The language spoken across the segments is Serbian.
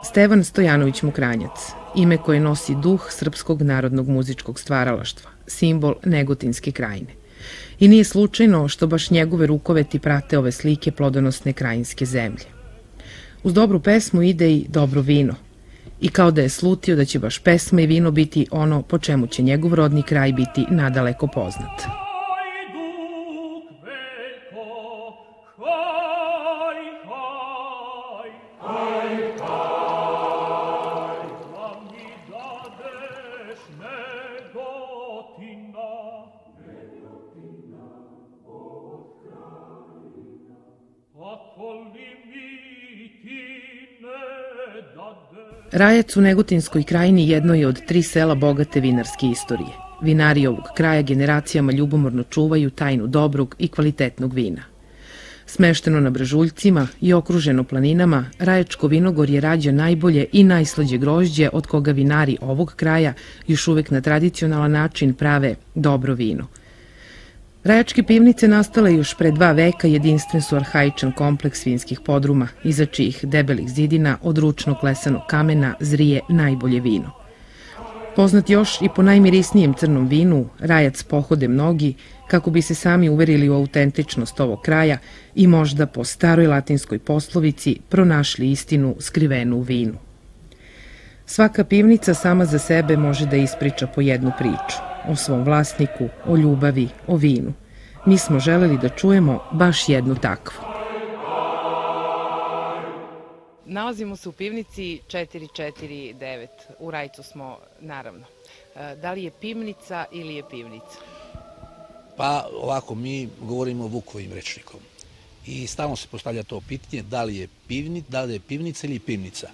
Stevan Stojanović Mokranjac, ime koje nosi duh srpskog narodnog muzičkog stvaralaštva, simbol Negotinske krajine. I nije slučajno što baš njegove rukoveti prate ove slike plodonosne krajinske zemlje. Uz dobru pesmu ide i dobro vino. I kao da je slutio da će baš pesma i vino biti ono po čemu će njegov rodni kraj biti nadaleko poznat. Rajac u Negotinskoj krajini jedno je od 3 sela bogate vinarske istorije. Vinari ovog kraja generacijama ljubomorno čuvaju tajnu dobrog i kvalitetnog vina. Smešteno na brežuljcima i okruženo planinama, Rajačko vinogorje rađa najbolje i najslađe grožđe od koga vinari ovog kraja još uvek na tradicionalan način prave dobro vino. Rajačke pivnice nastale još pre 2 veka jedinstven su arhaičan kompleks vinskih podruma, iza čijih debelih zidina od ručno klesanog kamena zrije najbolje vino. Poznat još i po najmirisnijem crnom vinu, Rajac pohode mnogi kako bi se sami uverili u autentičnost ovog kraja i možda po staroj latinskoj poslovici pronašli istinu skrivenu u vinu. Svaka pivnica sama za sebe može da ispriča po jednu priču, o svom vlasniku, o ljubavi, o vinu. Mi smo želeli da čujemo baš jednu takvu. Nalazimo se u pivnici 449. U Rajcu smo, naravno. Da li je pivnica ili je pivnica? Pa ovako, mi govorimo Vukovim rečnikom. I stalno se postavlja to pitanje da li je pivnica ili pivnica.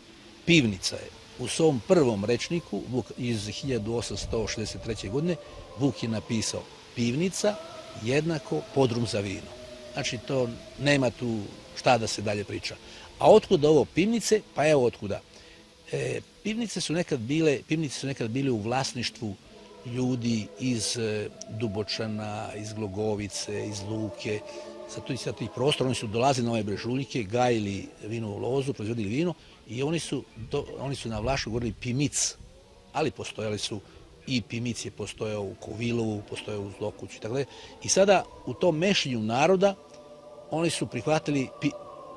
Pivnica je. U svom prvom rečniku iz 1863. godine Vuk je napisao pivnica jednako podrum za vino. Znači, to nema tu šta da se dalje priča. A otkuda ovo pivnice? Pa evo otkuda. Pivnice su nekad bile u vlasništvu ljudi iz Dubočana, iz Glogovice, iz Luke. Sa tih prostora oni su dolazili na ove brežuljke, gajili vinovu lozu, proizvodili vino i oni su na Vlašu govorili pimic, ali postojali su i pimic je postojao u Kovilovu, postojao u Zlokuću i tako dalje. I sada u tom mešenju naroda oni su prihvatili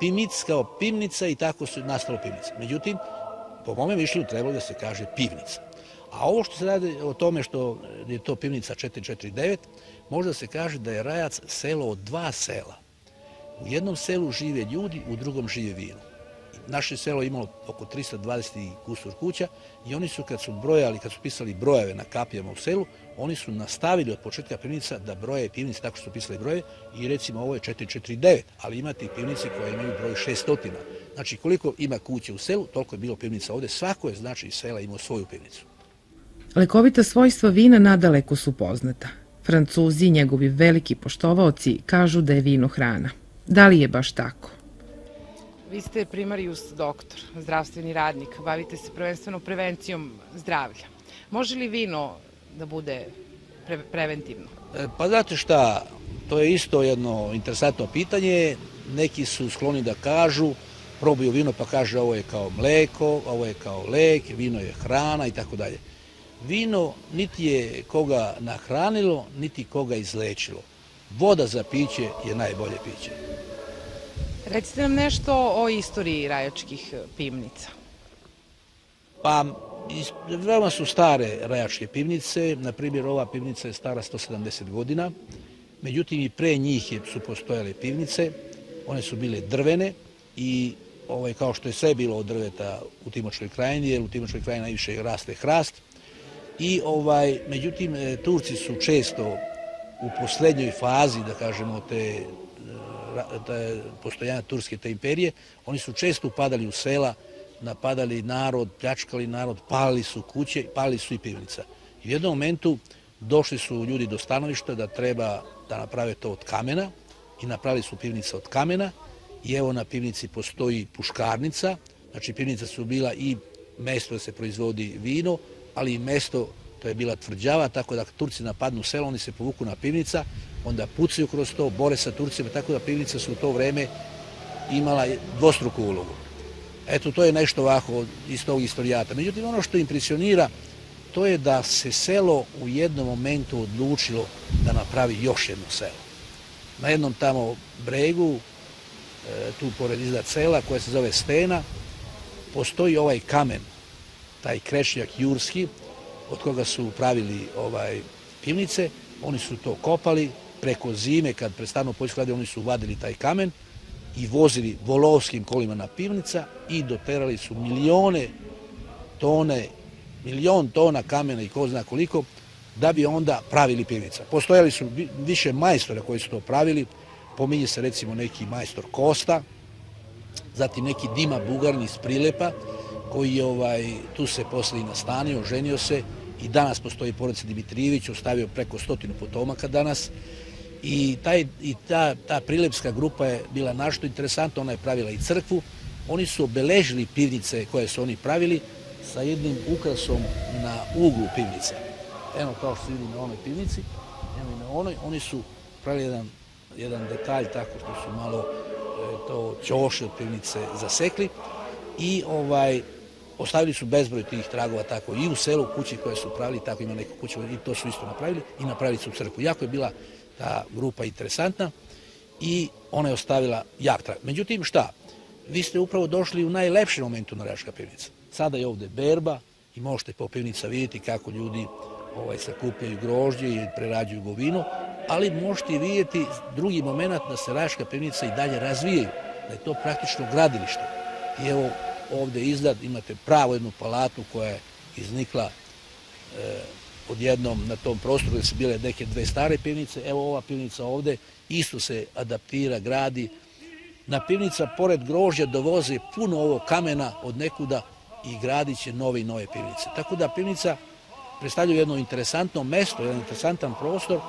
pimic kao pivnica i tako su nastalo pivnica. Međutim, po mome mišljenju trebalo da se kaže pivnica. A ovo što se radi o tome što je to pivnica 449, možda se kaže da je Rajac selo od 2 sela. U jednom selu žive ljudi, u drugom žive vino. Naše selo je imalo oko 320 kusur kuća i oni su kad su pisali brojeve na kapijama u selu, oni su nastavili od početka pivnica da broje pivnice tako što su pisali brojeve i recimo ovo je 449, ali imate i pivnice koje imaju broj 600. Znači koliko ima kuće u selu, toliko je bilo pivnica ovde. Svako je znači iz sela imao svoju pivnicu. Lekovita svojstva vina nadaleko su poznata. Francuzi i njegovi veliki poštovaoci kažu da je vino hrana. Da li je baš tako? Vi ste primarius doktor, zdravstveni radnik, bavite se prvenstveno prevencijom zdravlja. Može li vino da bude preventivno? Pa znate šta, to je isto jedno interesantno pitanje. Neki su skloni da kažu, probaju vino pa kaže ovo je kao mleko, ovo je kao lek, vino je hrana i tako dalje. Vino niti je koga nahranilo, niti koga izlečilo. Voda za piće je najbolje piće. Recite nam nešto o istoriji rajačkih pivnica. Pa, veoma su stare rajačke pivnice. Na primjer, ova pivnica je stara 170 godina. Međutim, i pre njih su postojale pivnice. One su bile drvene i kao što je sve bilo od drveta u Timočkoj krajini, jer u Timočkoj krajini najviše raste hrast. Međutim, Turci su često u poslednjoj fazi, da kažemo, postojanja Turske te imperije, oni su često upadali u sela, napadali narod, pljačkali narod, palili su kuće, palili su i pivnica. I u jednom momentu došli su ljudi do stanovišta da treba da naprave to od kamena i napravili su pivnice od kamena i evo na pivnici postoji puškarnica, znači pivnica su bila i mesto da se proizvodi vino, ali i mesto to je bila tvrđava, tako da Turci napadnu selo, oni se povuku na Pivnica, onda pucaju kroz to, bore sa Turcima, tako da Pivnica su u to vreme imala dvostruku ulogu. Eto, to je nešto ovako iz tog istorijata. Međutim, ono što impresionira, to je da se selo u jednom momentu odlučilo da napravi još jedno selo. Na jednom tamo bregu, tu pored iznad sela, koja se zove Stena, postoji ovaj kamen, taj Krečnjak Jurski, od koga su pravili pivnice. Oni su to kopali, preko zime, kad prestanu poljski radi, oni su vadili taj kamen i vozili volovskim kolima na Pivnica i doterali su milion tona kamena i ko zna koliko, da bi onda pravili pivnica. Postojali su više majstora koji su to pravili, pominje se recimo neki majstor Kosta, zatim neki Dima Bugarin iz Prilepa, koji je tu se posle i nastanio, oženio se i danas postoji porodica Dimitrijević, ostavio preko 100 potomaka danas. I ta prilepska grupa je bila našto interesantna, ona je pravila i crkvu. Oni su obeležili pivnice koje su oni pravili sa jednim ukrasom na uglu pivnica. Eno kao što se vidi na onoj pivnici, evo i na onoj, oni su pravili jedan detalj tako što su malo to ćoše od pivnice zasekli i ostavili su bezbroj tih tragova tako i u selu, kući koje su pravili, tako ima neku kuću i to su isto napravili i napravili su crkvu. Jako je bila ta grupa interesantna i ona je ostavila jak trag. Međutim, šta? Vi ste upravo došli u najlepšem momentu na Rajačka pivnica. Sada je ovde berba i možete po pivnica vidjeti kako ljudi sakupljaju grožđe i prerađuju govinu, ali možete vidjeti drugi moment da se Rajačka pivnica i dalje razvijaju, da je to praktično gradilište. I evo ovde iznad imate pravo jednu palatu koja je iznikla odjednom na tom prostoru gde su bile neke dve stare pivnice. Evo ova pivnica ovde isto se adaptira, gradi. Na pivnica pored grožđa dovoze puno ovog kamena od nekuda i gradit će nove i nove pivnice. Tako da pivnica predstavlja jedno interesantno mesto, jedan interesantan prostor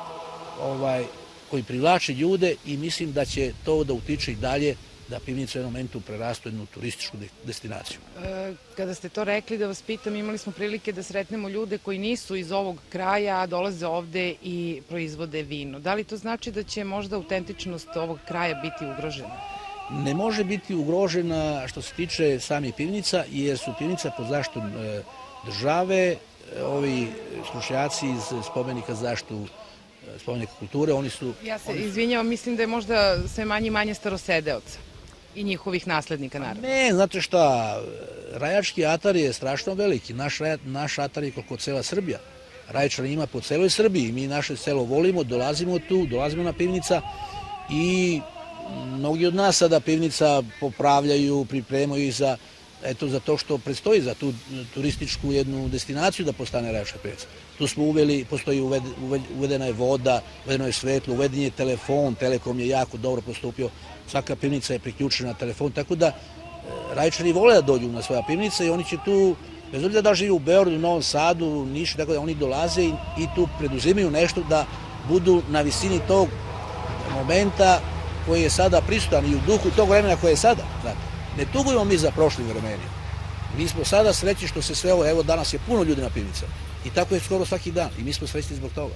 koji privlači ljude i mislim da će to da utiče i dalje da pivnica u jednom momentu prerastu jednu turističku destinaciju. Kada ste to rekli, da vas pitam, imali smo prilike da sretnemo ljude koji nisu iz ovog kraja, a dolaze ovde i proizvode vino. Da li to znači da će možda autentičnost ovog kraja biti ugrožena? Ne može biti ugrožena što se tiče samih pivnica, jer su pivnica pod zaštitom države. Ovi stručnjaci iz spomenika za zaštitu spomenika kulture, oni su... Ja se izvinjavam, mislim da je možda sve manje i manje starosedeoca i njihovih naslednika, naravno. Ne, znate šta, Rajački atar je strašno veliki. Naš atar je koliko cela Srbija. Rajčana ima po celoj Srbiji. Mi naše selo volimo, dolazimo tu, dolazimo na pivnica i mnogi od nas sada pivnica popravljaju, pripremaju ih za to što predstoji za tu turističku jednu destinaciju da postane Rajačka pivnica. Tu smo uvedena je voda, uvedeno je svetlo, uveden je telefon, Telekom je jako dobro postupio, svaka pivnica je priključena na telefon, tako da Rajčani vole da dođu na svoja pivnica i oni će tu, bez obzira da živi u Beogradu, Novom Sadu, Nišu, tako da oni dolaze i tu preduzimaju nešto da budu na visini tog momenta koji je sada prisutan i u duhu tog vremena koje je sada. Ne tugujemo mi za prošlim vremenima. Mi smo sada srećni što se sve ovo, evo danas je puno ljudi na pivnicama. I tako je skoro svaki dan. I mi smo srećni zbog toga.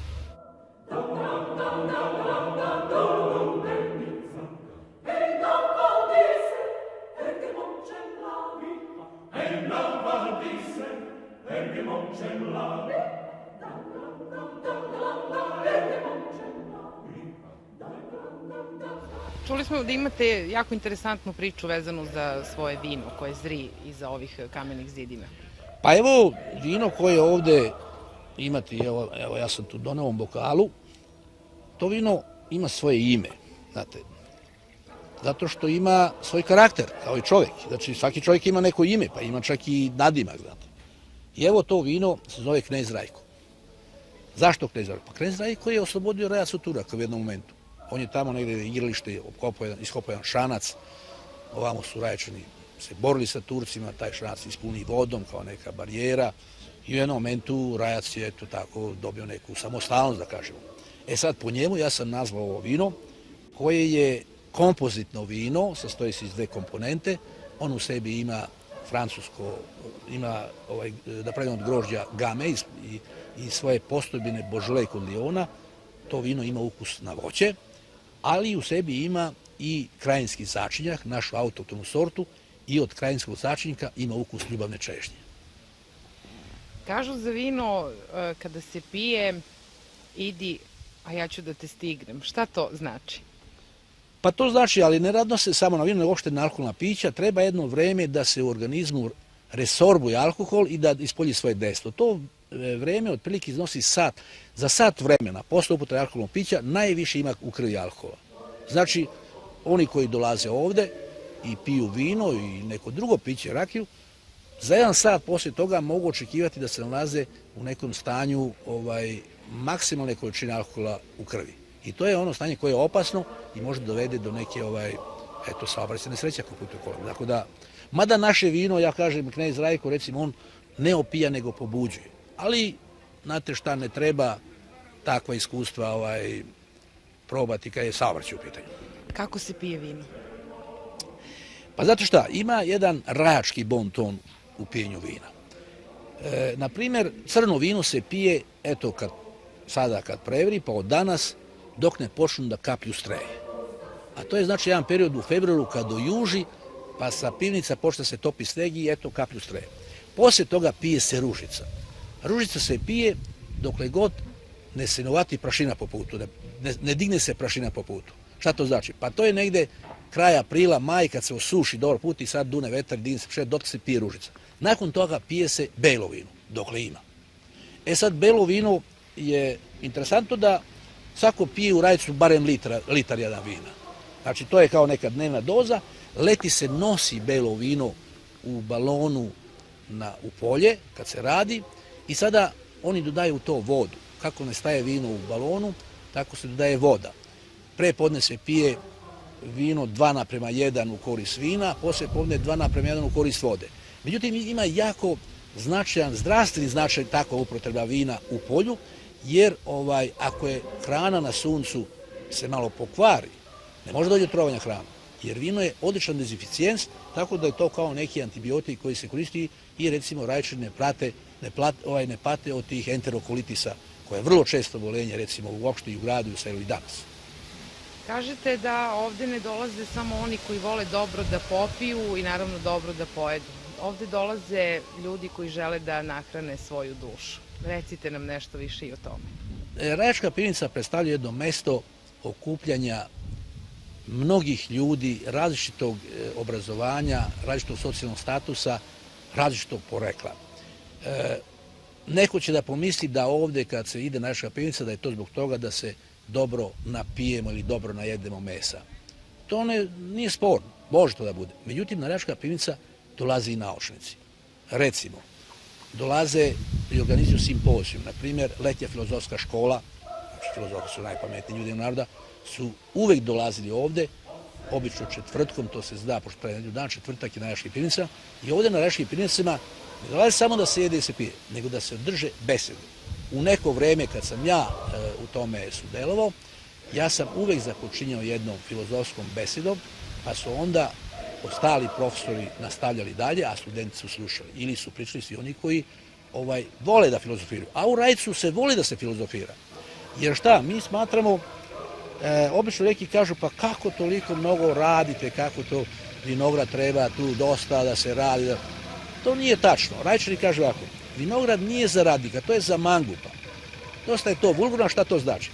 Čuli smo da imate jako interesantnu priču vezanu za svoje vino koje zri iza ovih kamenih zidina. Pa evo, vino koje ovde imate, evo ja sam tu doneo ovom bokalu, to vino ima svoje ime, znate, zato što ima svoj karakter, kao i čovjek. Znači, svaki čovjek ima neko ime, pa ima čak i nadimak, znate. I evo to vino se zove Knez Rajko. Zašto Knez Rajko? Pa Knez Rajko je oslobodio Rajac od Turaka u jednom momentu. On je tamo negde igralište, iskopao jedan šanac, ovamo su Rajčani se borili sa Turcima, taj šanac ispuni vodom kao neka barijera i u jednom momentu Rajac je to tako dobio neku samostalnost, da kažemo. Sad po njemu ja sam nazvao ovo vino koje je kompozitno vino, sastoji se iz dve komponente, on u sebi ima francusko, ima napravljeno od grožđa game i i svoje postojbine Božole kod Liona, to vino ima ukus na voće, ali u sebi ima i krajinski začinjak, našu autoktonu sortu, i od krajinskog začinjaka ima ukus ljubavne češnje. Kažu za vino, kada se pije, idi, a ja ću da te stignem. Šta to znači? Pa to znači, ali ne radno se samo na vino, nego uopšte na alkoholna pića, treba jedno vreme da se u organizmu resorbuje alkohol i da ispolji svoje dejstvo. To vreme otprilike iznosi sat. Za sat vremena posle upotrebe alkoholnog pića najviše ima u krvi alkohola. Znači, oni koji dolaze ovde i piju vino i neko drugo piće, rakiju, za 1 sat posle toga mogu očekivati da se nalaze u nekom stanju maksimalne količine alkohola u krvi. I to je ono stanje koje je opasno i može dovede do neke saobraćajne nesreće ako putuje kolom. Dakle da, mada naše vino, ja kažem, Knez Rajko, recimo, on ne opija nego pobuđuje. Ali, znate šta, ne treba takva iskustva probati kad je saobraćaj u pitanju. Kako se pije vino? Pa znate šta, ima jedan rajački bon ton u pijenju vina. Naprimjer, crno vino se pije, eto, sada kad prevri, pa od danas dok ne počnu da kaplju streje. A to je znači jedan period u februaru kad dojuži, pa sa pivnica počne se topi sneg i eto kaplju streje. Poslije toga pije se ružica. Ružica se pije dokle god ne se novati prašina po putu, ne digne se prašina po putu. Šta to znači? Pa to je negde kraj aprila, maj, kad se osuši dobro put i sad dune vetar, digne se prašina, dok se pije ružica. Nakon toga pije se belo vino, dokle ima. E sad, belo vino je interesantno da svako pije u Rajcu barem litar jedan vina. Znači, to je kao neka dnevna doza. Leti se nosi belo vino u balonu u polje, kad se radi, i sada oni dodaju u to vodu. Kako ne staje vino u balonu, tako se dodaje voda. Pre podne se pije vino 2:1 u korist vina, posle podne 2:1 u korist vode. Međutim, ima jako značajan, zdravstveni značaj takva upotreba vina u polju, jer ako je hrana na suncu se malo pokvari, ne može doći do trovanja hrana, jer vino je odličan dezinficijens, tako da je to kao neki antibiotik koji se koristi i recimo Rajčani ne pate od tih enterokolitisa, koje je vrlo često bolenje, recimo uopšte i u gradu i u selu i danas. Kažete da ovde ne dolaze samo oni koji vole dobro da popiju i naravno dobro da pojedu. Ovde dolaze ljudi koji žele da nahrane svoju dušu. Recite nam nešto više i o tome. Rajačka pivnica predstavlja jedno mesto okupljanja mnogih ljudi različitog obrazovanja, različitog socijalnog statusa, različitog porekla. Neko će da pomisli da ovde kad se ide na Rajačka pivnica da je to zbog toga da se dobro napijemo ili dobro najedemo mesa. To nije sporno, može to da bude. Međutim, na Rajačka pivnica dolaze i naučnici. Recimo, dolaze i organizuju simpozijum. Na primjer, letnja filozofska škola, znači filozofi su najpametniji ljudi naroda, su uvek dolazili ovde, obično četvrtkom, to se zna, pošto pravi dan, četvrtak je na Rajačkim pivnicama, i ovde na Rajačkim pivnicama ne dolaze samo da se jede i se pije, nego da se održe besede. U neko vreme kad sam ja u tome sudelovao, ja sam uvek započinjao jednom filozofskom besedom, pa su onda ostali profesori nastavljali dalje, a studenti su slušali. Ili su pričali svi oni koji vole da filozofiraju. A u Rajcu se voli da se filozofira. Jer šta, mi smatramo, obično neki kažu, pa kako toliko mnogo radite, kako to vinograd treba tu dosta da se radi. To nije tačno. Rajčani kažu ovako, vinograd nije za radnika, to je za mangupa. Dosta je to vulgarno, šta to znači?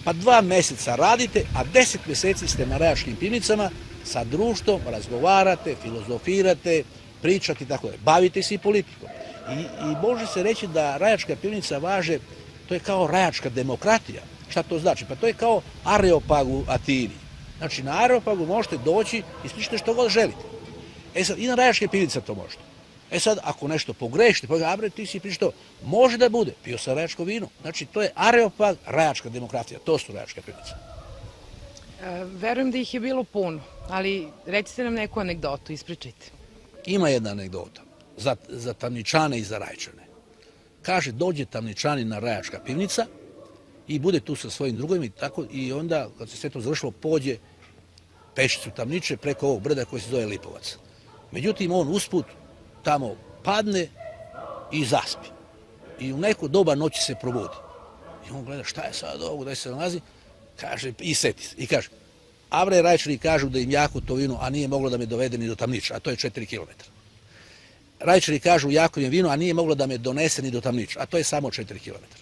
Pa 2 meseca radite, a 10 meseci ste na Rajačkim pivnicama, sa društvom razgovarate, filozofirate, pričate i tako da. Bavite se i politikom. I može se reći da Rajačka pivnica važe, to je kao rajačka demokratija. Šta to znači? Pa to je kao Areopag u Atini. Znači, na Areopagu možete doći i ispričati što god želite. E sad, i na Rajačke pivnice to možete. E sad, ako nešto pogrešite, ti si pričao, može da bude, pio sam rajačko vino. Znači, to je Areopag, rajačka demokratija. To su Rajačke pivnice. Verujem da ih je bilo puno, ali recite nam neku anegdotu, ispričajte. Ima jedna anegdota za Tamničane i za Rajčane. Kaže, dođe Tamničanin na Rajačka pivnica i bude tu sa svojim drugovima i tako, i onda, kad se sve to završilo, pođe pešicu Tamniče preko ovog brda koji se zove Lipovac. Međutim, on usput tamo padne i zaspi. i u neko doba noći se probudi. I on gleda šta je sad ovo, gde se nalazi, kaže, i seti se, i kaže, Avre Rajčani kažu da im jako to vino, a nije moglo da me dovede ni do Tamniča, a to je 4 kilometra. Rajčani kažu jako im vino, a nije moglo da me donese ni do Tamniča, a to je samo 4 kilometra.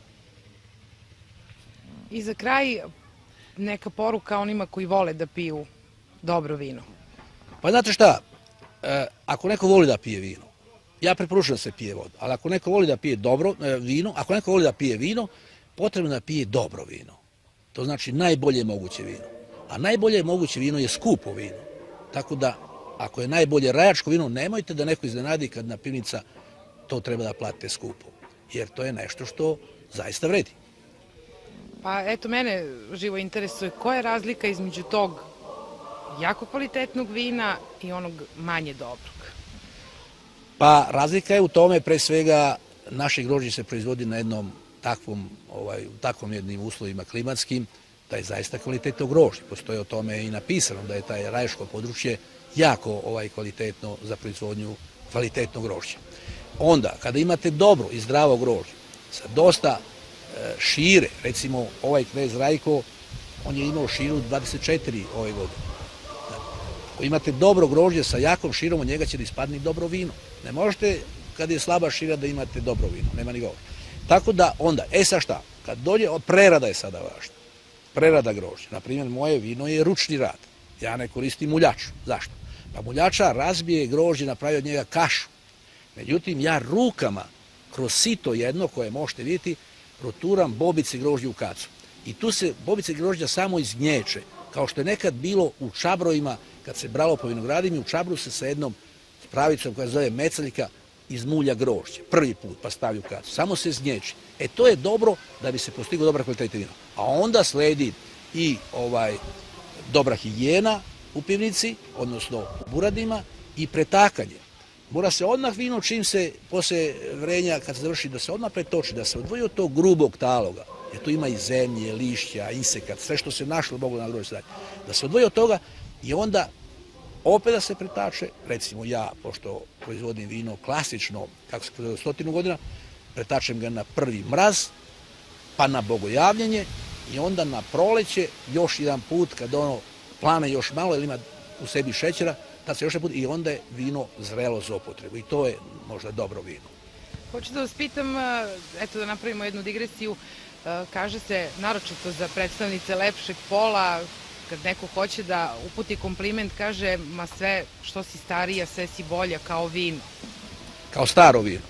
I za kraj neka poruka onima koji vole da piju dobro vino. Pa znate šta, ako neko voli da pije vino, ja preporučujem da se pije vodu, ali ako neko voli da pije dobro vino, ako neko voli da pije vino, potrebno da pije dobro vino. To znači najbolje moguće vino. A najbolje moguće vino je skupo vino. Tako da, ako je najbolje rajačko vino, nemojte da neko iznenadi kad na pivnica to treba da platite skupo. Jer to je nešto što zaista vredi. Pa eto, mene živo interesuje koja je razlika između tog jako kvalitetnog vina i onog manje dobrog. Pa razlika je u tome, pre svega, naše grožđe se proizvodi na jednom takvom jednim uslovima klimatskim, da je zaista kvalitetno grožđe. Postoje o tome i napisano da je taj rajaško područje jako kvalitetno za proizvodnju kvalitetnog grožđa. Onda, kada imate dobro i zdravo grožđe, sa dosta šire, recimo ovaj knez Rajko, on je imao širu 24 ove godine. Ako imate dobro grožđe sa jakom širom, od njega će da ispadne dobro vino. Ne možete, kad je slaba šira, da imate dobro vino, nema ni govora. Tako da onda, sad šta, kad dođe, prerada je sada važna. Prerada grožđa. Naprimjer, moje vino je ručni rad. Ja ne koristim muljaču. Zašto? Pa muljača razbije grožđe, napravi od njega kašu. Međutim, ja rukama, kroz sito jedno koje možete vidjeti, proturam bobice grožđa u kacu. I tu se bobice grožđa samo izgnječe. Kao što je nekad bilo u čabrojima, kad se bralo po vinogradima, u čabru se sa jednom pravicom koja se zove mecaljka izmulja grožđe. Prvi put pa stavi u kacu. Samo se zgnječi. To je dobro da bi se postigao dobra kvaliteta vina. A onda sledi i dobra higijena u pivnici, odnosno u buradima, i pretakanje. Mora se odmah vino, čim se posle vrenja, kad se završi, da se odmah pretoči, da se odvoji od tog grubog taloga, jer tu ima i zemlje, lišća, insekat, sve što se našlo moglo na grožđe, da se odvoji od toga i onda opet da se pretače. Recimo ja, pošto proizvodim vino klasično, kako se proizvodio 100 godina, pretačem ga na prvi mraz, pa na bogojavljenje i onda na proleće još jedan put, kad ono plane još malo, jer ima u sebi šećera, tad se još jedan put i onda je vino zrelo za upotrebu. I to je možda dobro vino. Hoću da vas pitam, eto da napravimo jednu digresiju, kaže se, naročito za predstavnice lepšeg pola, kad neko hoće da uputi kompliment, kaže, ma sve što si starija, sve si bolja, kao vino. Kao staro vino.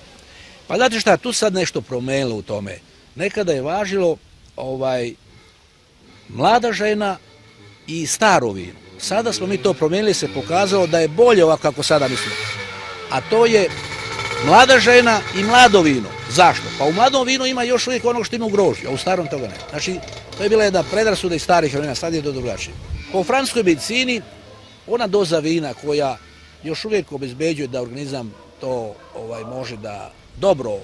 Pa znate šta, tu sad nešto promenilo u tome. Nekada je važilo mlada žena i staro vino. Sada smo mi to promenili, se pokazalo da je bolje ovako kako sada mislimo. A to je mlada žena i mlado vino. Zašto? Pa u mladom vinu ima još uvijek onog što ima u grožđu, a u starom toga ne. Znači, to je bila jedna predrasuda iz starih vremena, sad je to drugačije. Po francuskoj medicini, ona doza vina koja još uvijek obezbeđuje da organizam to može da dobro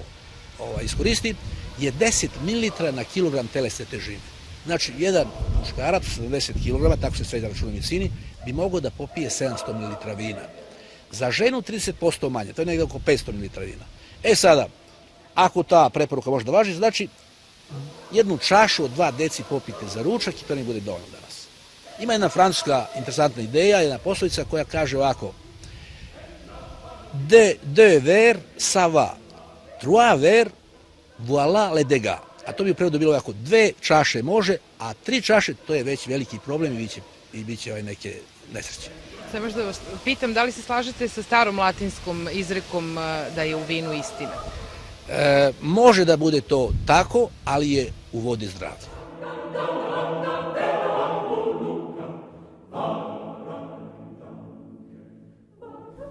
iskoristi, je 10 ml na kilogram telesne težine. Znači, jedan muškarac, 70 kg, tako se sve računa u medicini, bi mogao da popije 700 ml vina. Za ženu 30% manje, to je negdje oko 500 ml vina. Sada, ako ta preporuka može da važi, znači jednu čašu od 2 deci popijte za ručak i to ne bude dovoljno danas. Ima jedna francuska interesantna ideja, jedna poslovica koja kaže ovako: deux verres, ça va. Trois verres, voilà les dégâts. A to bi u prevodu bilo ovako: 2 čaše može, a 3 čaše to je već veliki problem i bit će neke nesreće. Sad možda vas pitam, da li se slažete sa starom latinskom izrekom da je u vinu istina? Može da bude to tako, ali je u vodi zdravlje.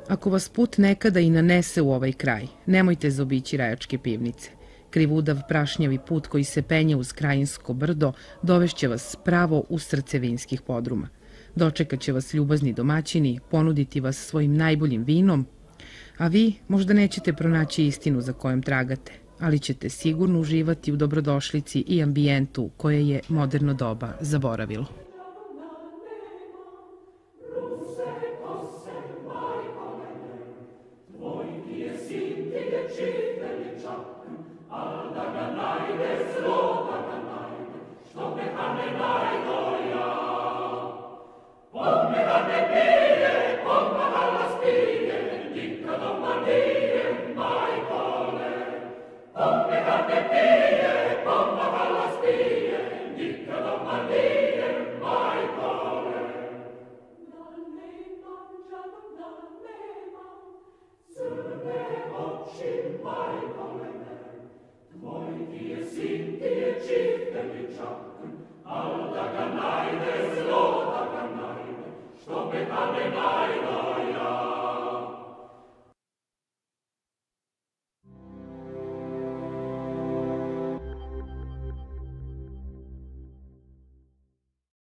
Ako vas put nekada i nanese u ovaj kraj, nemojte zaobići Rajačke pivnice. Krivudav prašnjavi put koji se penje uz Krajinsko brdo dovešće vas pravo u srce vinskih podruma. Dočekat će vas ljubazni domaćini, ponuditi vas svojim najboljim vinom, a vi možda nećete pronaći istinu za kojom tragate, ali ćete sigurno uživati u dobrodošlici i ambijentu koje je moderno doba zaboravilo. All Što me tale najda